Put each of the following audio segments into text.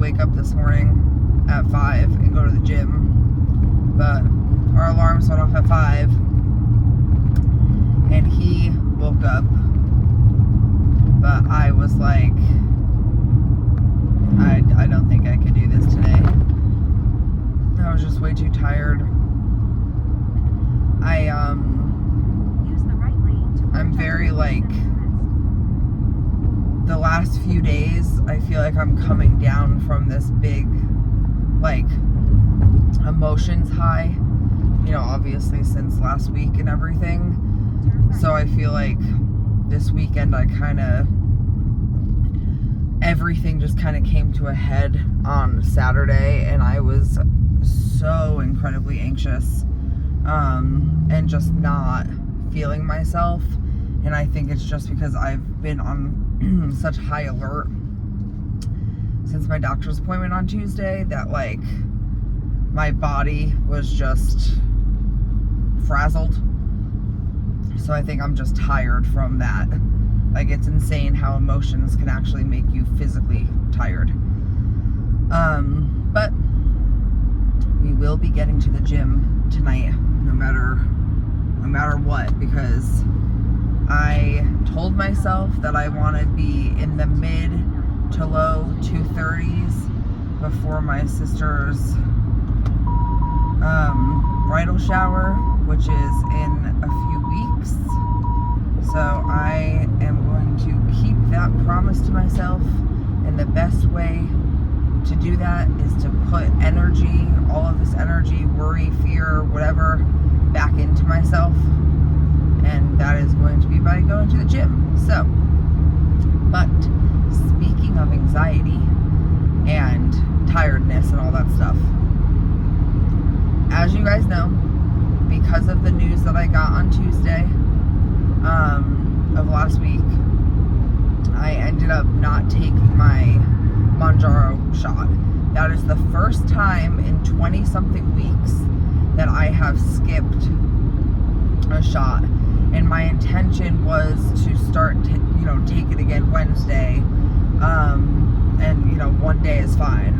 wake up this morning at 5 and go to the gym, but our alarms went off at 5, and he woke up, but I was like, I don't think I could do this today. I was just way too tired. I'm very like, the last few days, I feel like I'm coming down from this big, like, emotions high, you know, obviously since last week and everything. So I feel like this weekend everything just kind of came to a head on Saturday, and I was so incredibly anxious, and just not feeling myself. And I think it's just because I've been on such high alert since my doctor's appointment on Tuesday that, like, my body was just frazzled. So I think I'm just tired from that. Like, it's insane how emotions can actually make you physically tired. But we will be getting to the gym tonight, no matter what, because I told myself that I want to be in the mid to low 230s before my sister's bridal shower, which is in a few weeks. So I am going to keep that promise to myself, and the best way to do that is to put energy, all of this energy, worry, fear, whatever, back into myself. And that is going to be by going to the gym. So, but speaking of anxiety and tiredness and all that stuff, as you guys know, because of the news that I got on Tuesday of last week, I ended up not taking my Mounjaro shot. That is the first time in 20 something weeks that I have skipped a shot. And my intention was to start take it again Wednesday, and one day is fine.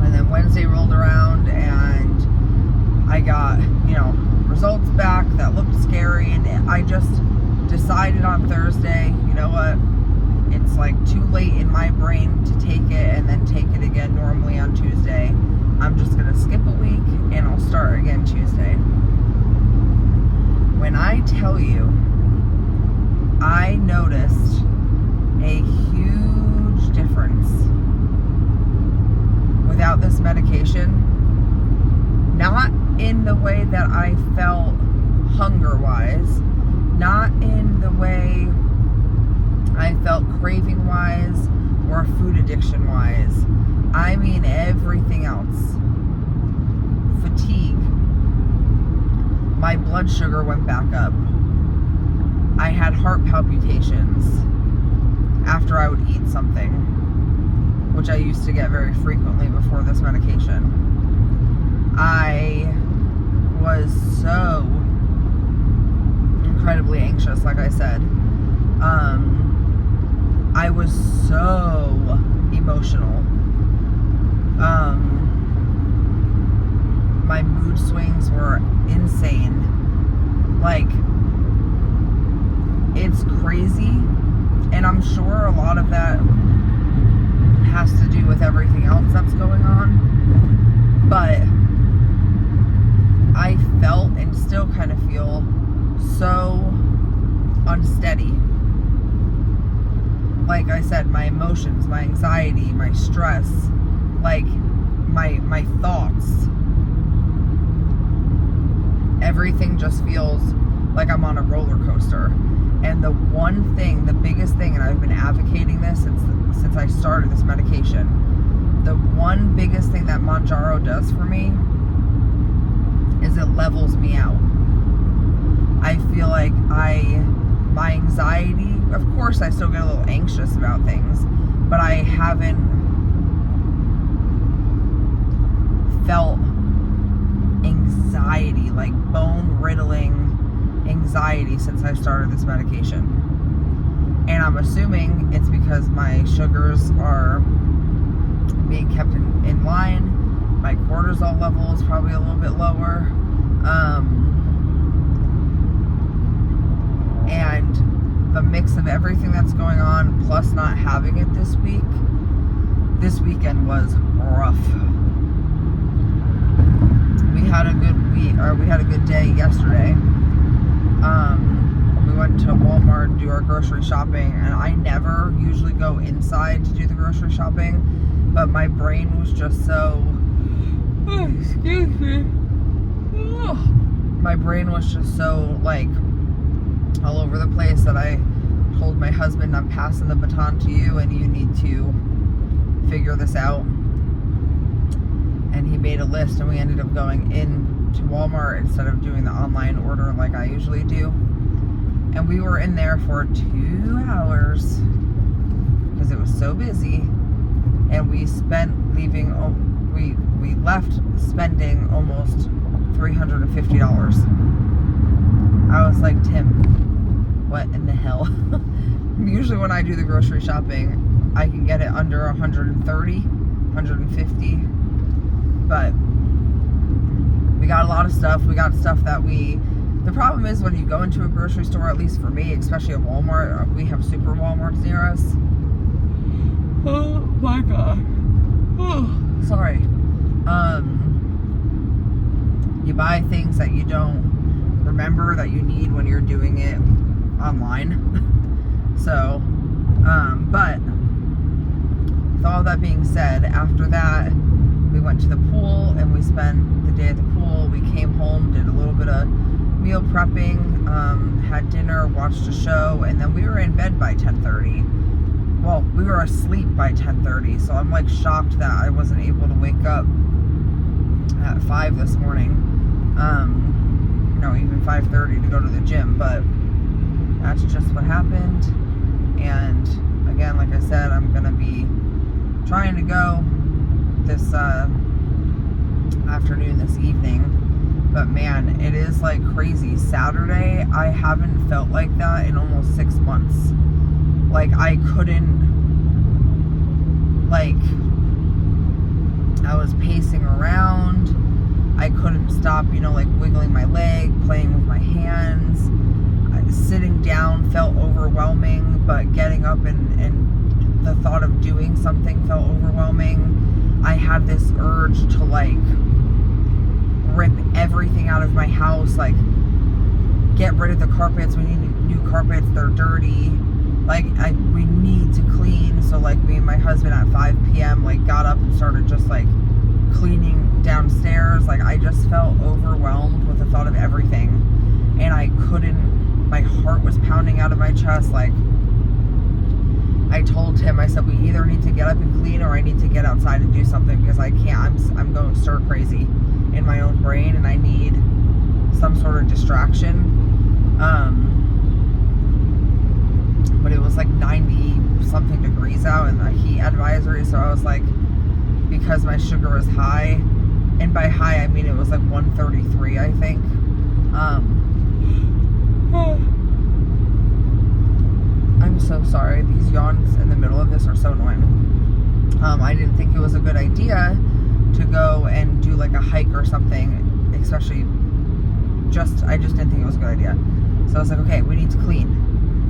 And then Wednesday rolled around, and I got results back that looked scary, and I just decided on Thursday, you know what, it's like too late in my brain to take it and then take it again normally on Tuesday. I'm just gonna skip a week and I'll start again Tuesday. When I tell you, I noticed a huge difference without this medication. Not in the way that I felt hunger-wise, not in the way I felt craving-wise or food addiction-wise. I mean everything else. Fatigue. My blood sugar went back up. I had heart palpitations after I would eat something, which I used to get very frequently before this medication. I was so incredibly anxious, like I said. I was so emotional. My mood swings were insane. Like, it's crazy, and I'm sure a lot of that has to do with everything else that's going on, but I felt and still kind of feel so unsteady. Like I said, my emotions, my anxiety, my stress, like my thoughts, everything just feels like I'm on a roller coaster. And the one thing, the biggest thing, and I've been advocating this since I started this medication, the one biggest thing that Mounjaro does for me is it levels me out. I feel like my anxiety, of course I still get a little anxious about things, but I haven't felt anxiety, like bone-riddling anxiety, since I started this medication. And I'm assuming it's because my sugars are being kept in line. My cortisol level is probably a little bit lower. And the mix of everything that's going on, plus not having it this weekend was rough. We had a good day yesterday. We went to Walmart to do our grocery shopping, and I never usually go inside to do the grocery shopping, but my brain was just so, excuse me, my brain was just so like all over the place that I told my husband, I'm passing the baton to you and you need to figure this out. And he made a list, and we ended up going in to Walmart instead of doing the online order like I usually do. And we were in there for 2 hours because it was so busy, and we left spending almost $350. I was like, Tim, what in the hell? Usually when I do the grocery shopping, I can get it under 130, 150, but we got a lot of stuff. We got stuff that the problem is when you go into a grocery store, at least for me, especially at Walmart, we have super Walmarts near us. Oh my God. Oh, sorry. You buy things that you don't remember that you need when you're doing it online. So, but with all that being said, after that, we went to the pool and we spent the day at the pool. We came home, did a little bit of meal prepping, had dinner, watched a show, and then we were in bed by 10:30. Well, we were asleep by 10:30, so I'm like shocked that I wasn't able to wake up at 5 this morning. Even 5:30 to go to the gym, but that's just what happened. And again, like I said, I'm gonna be trying to go this afternoon, this evening. But man, it is like crazy. Saturday, I haven't felt like that in almost 6 months. Like I couldn't, like I was pacing around. I couldn't stop, like wiggling my leg, playing with my hands. Sitting down felt overwhelming, but getting up and the thought of doing something felt overwhelming. I had this urge to like rip everything out of my house, like get rid of the carpets. We need new carpets, they're dirty. Like we need to clean. So like me and my husband at 5 p.m. like got up and started just like cleaning downstairs. Like I just felt overwhelmed with the thought of everything, and I couldn't, my heart was pounding out of my chest. Like I told him, I said, we either need to get up and clean or I need to get outside and do something, because I can't, I'm going stir crazy in my own brain and I need some sort of distraction. But it was like 90 something degrees out and a heat advisory, so I was like, because my sugar was high, and by high I mean it was like 133, I think. I'm so sorry, these yawns in the middle of this are so annoying. I didn't think it was a good idea to go and do like a hike or something, especially I just didn't think it was a good idea. So I was like, okay, we need to clean.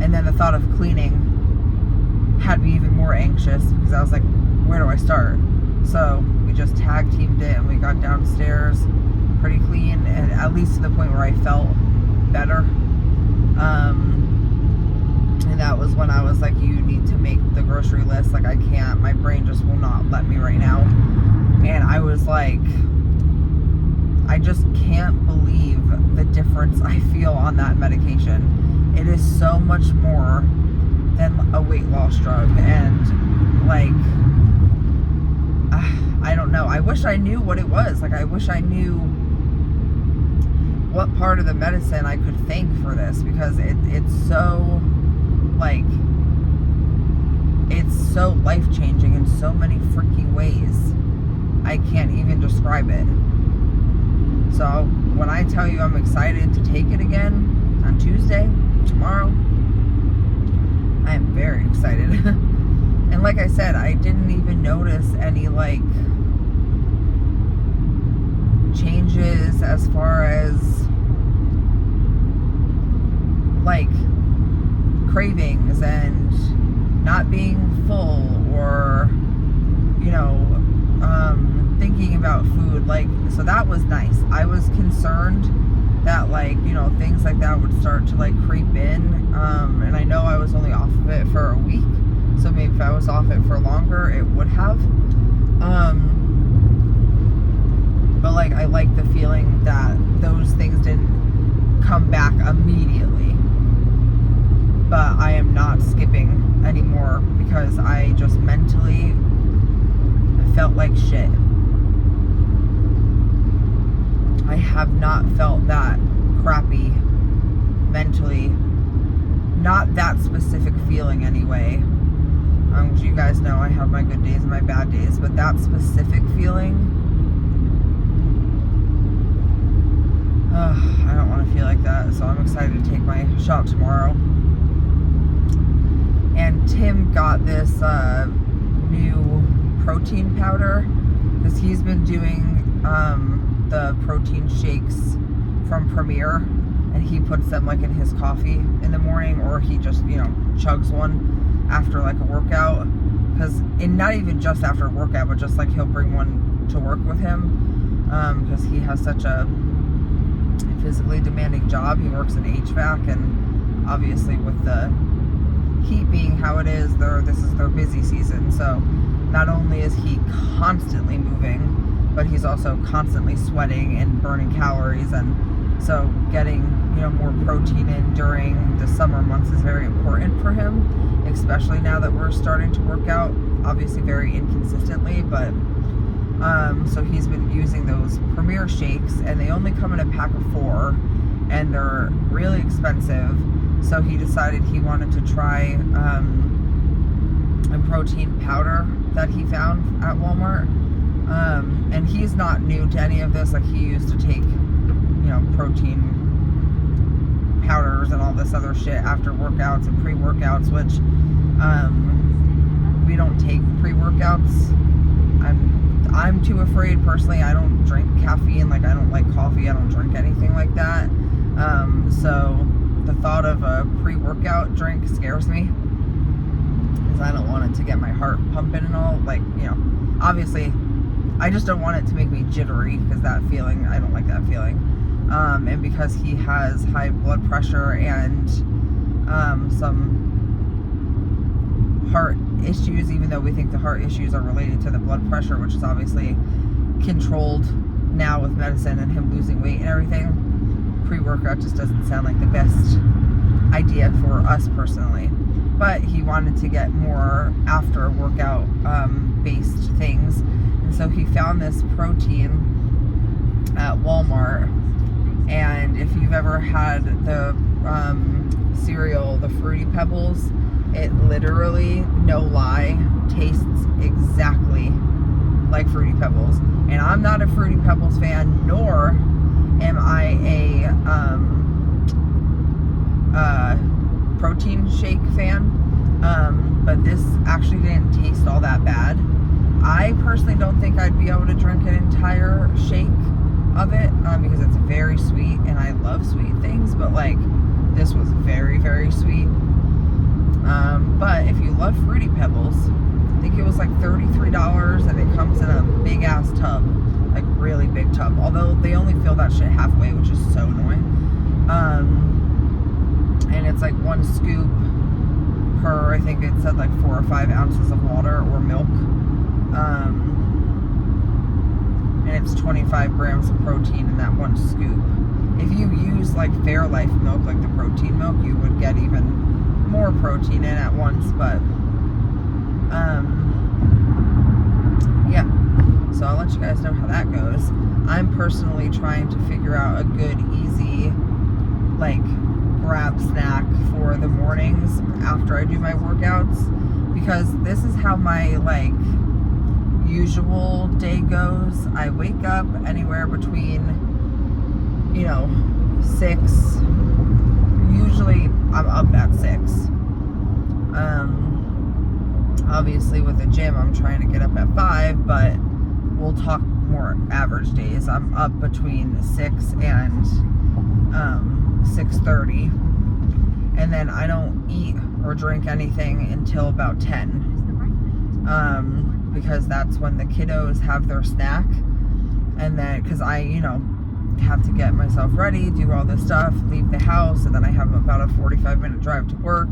And then the thought of cleaning had me even more anxious, because I was like, where do I start? So we just tag teamed it and we got downstairs pretty clean, and at least to the point where I felt better. And that was when I was like, you need to make the grocery list. Like I can't, my brain just will not let me right now. And I was like, I just can't believe the difference I feel on that medication. It is so much more than a weight loss drug. And like, I don't know. I wish I knew what it was. Like I wish I knew what part of the medicine I could thank for this, because it's so like, it's so life-changing in so many freaking ways. I can't even describe it. So when I tell you I'm excited to take it again on Tuesday, tomorrow, I am very excited. And like I said, I didn't even notice any like changes as far as like cravings and not being full, or you know, thinking about food. Like, so that was nice. I was concerned that like, you know, things like that would start to like creep in, and I know I was only off of it for a week, so maybe if I was off it for longer it would have, but like I like the feeling that those things didn't come back immediately. But I am not skipping anymore because I just mentally felt like shit. I have not felt that crappy mentally. Not that specific feeling anyway. You guys know I have my good days and my bad days, but that specific feeling, I don't want to feel like that. So I'm excited to take my shot tomorrow. And Tim got this new protein powder because he's been doing the protein shakes from Premier, and he puts them like in his coffee in the morning, or he just, you know, chugs one after like a workout. Because, and not even just after a workout, but just like he'll bring one to work with him, because he has such a physically demanding job. He works in HVAC, and obviously with the heat being how it is, this is their busy season, so not only is he constantly moving, but he's also constantly sweating and burning calories, and so getting, you know, more protein in during the summer months is very important for him, especially now that we're starting to work out, obviously very inconsistently, but so he's been using those Premier shakes, and they only come in a pack of 4, and they're really expensive. So he decided he wanted to try a protein powder that he found at Walmart. And he's not new to any of this. Like, he used to take, you know, protein powders and all this other shit after workouts and pre-workouts, which we don't take pre-workouts. I'm too afraid personally. I don't drink caffeine. Like, I don't like coffee. I don't drink anything like that. So the thought of a pre-workout drink scares me, because I don't want it to get my heart pumping and all. Like, you know, obviously I just don't want it to make me jittery, because that feeling, I don't like that feeling. And because he has high blood pressure and some heart issues, even though we think the heart issues are related to the blood pressure, which is obviously controlled now with medicine and him losing weight and everything, pre-workout just doesn't sound like the best idea for us personally. But he wanted to get more after workout based things, and so he found this protein at Walmart. And if you've ever had the cereal, the Fruity Pebbles, it literally, no lie, tastes exactly like Fruity Pebbles. And I'm not a Fruity Pebbles fan, nor am I a protein shake fan, but this actually didn't taste all that bad. I personally don't think I'd be able to drink an entire shake of it, because it's very sweet, and I love sweet things, but like, this was very, very sweet. But if you love Fruity Pebbles, I think it was like $33, and it comes in a big ass tub, like really big tub, although they only fill that shit halfway, which is so annoying. And it's like 1 scoop per, I think it said like 4 or 5 ounces of water or milk, and it's 25 grams of protein in that 1 scoop. If you use like Fairlife milk, like the protein milk, you would get even more protein in at once. But yeah, so I'll let you guys know how that goes. I'm personally trying to figure out a good, easy, like, grab snack for the mornings after I do my workouts, because this is how my like usual day goes. I wake up anywhere between, you know, 6, usually I'm up at 6, Obviously with the gym, I'm trying to get up at 5, but we'll talk more average days. I'm up between 6 and 6:30, and then I don't eat or drink anything until about 10, because that's when the kiddos have their snack, and then because I, have to get myself ready, do all this stuff, leave the house, and then I have about a 45-minute drive to work.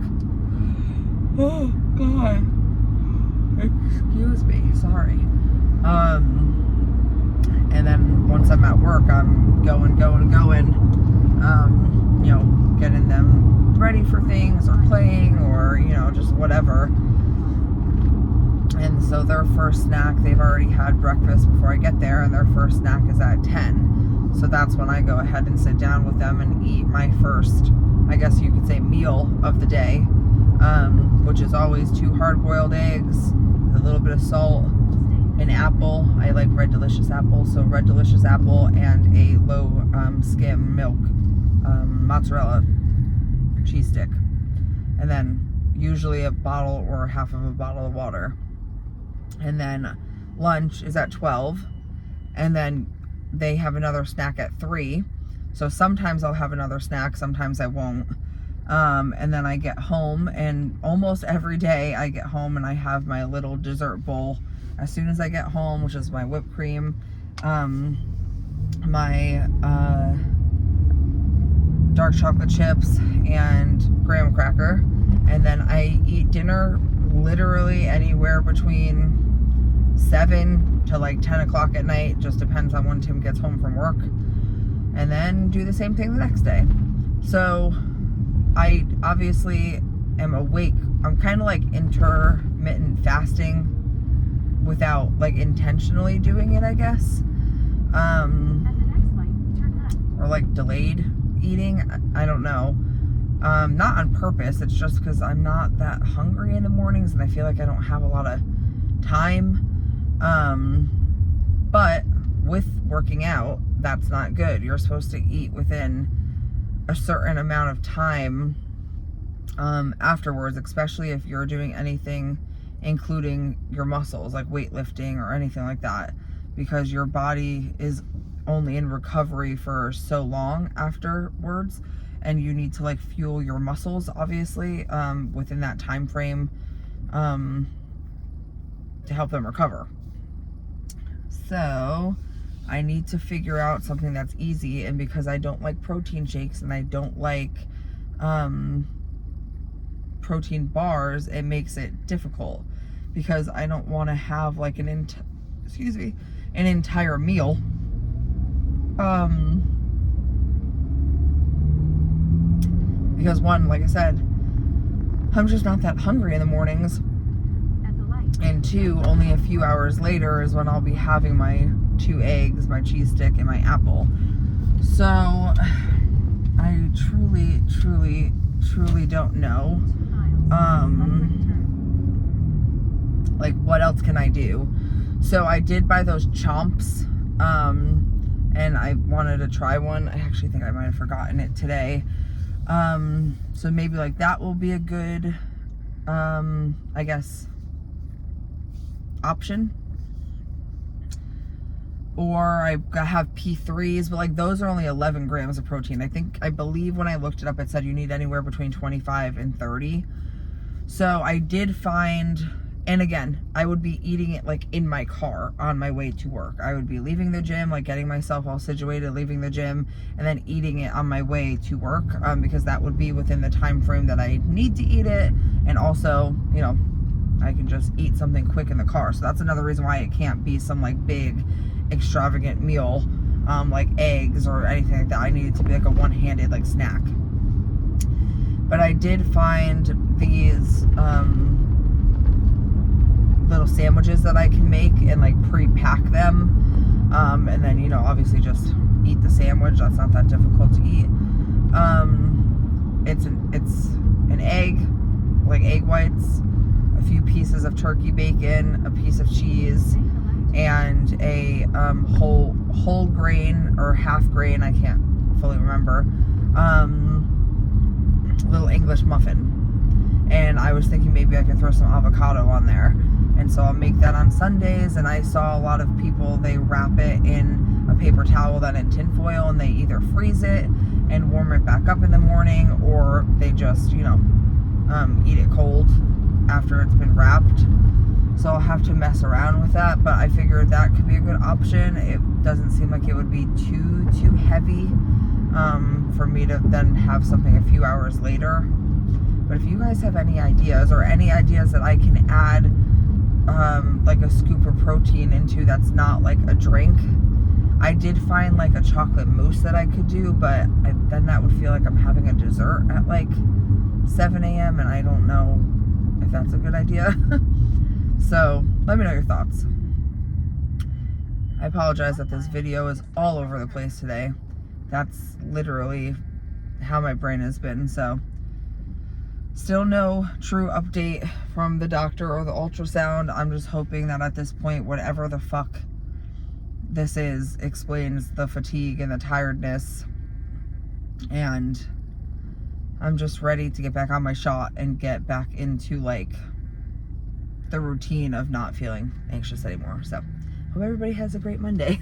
Oh God, excuse me, sorry. And then once I'm at work, I'm going, getting them ready for things, or playing, or, just whatever. And so their first snack, they've already had breakfast before I get there, and their first snack is at 10. So that's when I go ahead and sit down with them and eat my first, I guess you could say, meal of the day, which is always 2 hard-boiled eggs, a little bit of salt, an apple. I like Red Delicious apple, so Red Delicious apple, and a low skim milk mozzarella cheese stick, and then usually a bottle or half of a bottle of water. And then lunch is at 12, and then they have another snack at 3. So sometimes I'll have another snack, sometimes I won't. And then I get home, and almost every day I get home and I have my little dessert bowl as soon as I get home, which is my whipped cream, my dark chocolate chips, and graham cracker. And then I eat dinner literally anywhere between 7 to like 10 o'clock at night, just depends on when Tim gets home from work, and then do the same thing the next day. So I obviously am awake. I'm kind of like intermittent fasting without like intentionally doing it, I guess. Or like delayed eating, I don't know. Not on purpose, it's just because I'm not that hungry in the mornings, and I feel like I don't have a lot of time. But with working out, that's not good. You're supposed to eat within a certain amount of time afterwards, especially if you're doing anything including your muscles, like weightlifting or anything like that, because your body is only in recovery for so long afterwards, and you need to like fuel your muscles, obviously, within that time frame, to help them recover. So I need to figure out something that's easy, and because I don't like protein shakes and I don't like protein bars, it makes it difficult, because I don't want to have like an entire meal because one, like I said, I'm just not that hungry in the mornings, and 2, only a few hours later is when I'll be having my 2 eggs, my cheese stick, and my apple. So I truly don't know like what else can I do. So I did buy those chomps, and I wanted to try one. I actually think I might have forgotten it today. So maybe like that will be a good I guess option. Or I have P3s, but like those are only 11 grams of protein. I believe when I looked it up, it said you need anywhere between 25 and 30. So I did find, and again, I would be eating it like in my car on my way to work. I would be leaving the gym, like getting myself all situated, leaving the gym, and then eating it on my way to work, because that would be within the time frame that I need to eat it. And also, I can just eat something quick in the car. So that's another reason why it can't be some like big extravagant meal, like eggs or anything like that. I need it to be like a one-handed like snack. But I did find these little sandwiches that I can make and like pre-pack them, and then obviously just eat the sandwich. That's not that difficult to eat. It's an egg, like egg whites, a few pieces of turkey bacon, a piece of cheese, and a whole grain or half grain, I can't fully remember, little English muffin. and I was thinking maybe I could throw some avocado on there. And so I'll make that on Sundays. And I saw a lot of people, they wrap it in a paper towel, then in tin foil, and they either freeze it and warm it back up in the morning, or they just, you know, eat it cold after it's been wrapped. So I'll have to mess around with that, but I figured that could be a good option. It doesn't seem like it would be too heavy for me to then have something a few hours later. But if you guys have any ideas, or any ideas that I can add like a scoop of protein into that's not like a drink. I did find like a chocolate mousse that I could do, but then that would feel like I'm having a dessert at like 7 a.m. and I don't know if that's a good idea. So let me know your thoughts. I apologize that this video is all over the place today. That's literally how my brain has been. So still no true update from the doctor or the ultrasound. I'm just hoping that at this point, whatever the fuck this is, explains the fatigue and the tiredness. And I'm just ready to get back on my shot and get back into like the routine of not feeling anxious anymore. So hope everybody has a great Monday.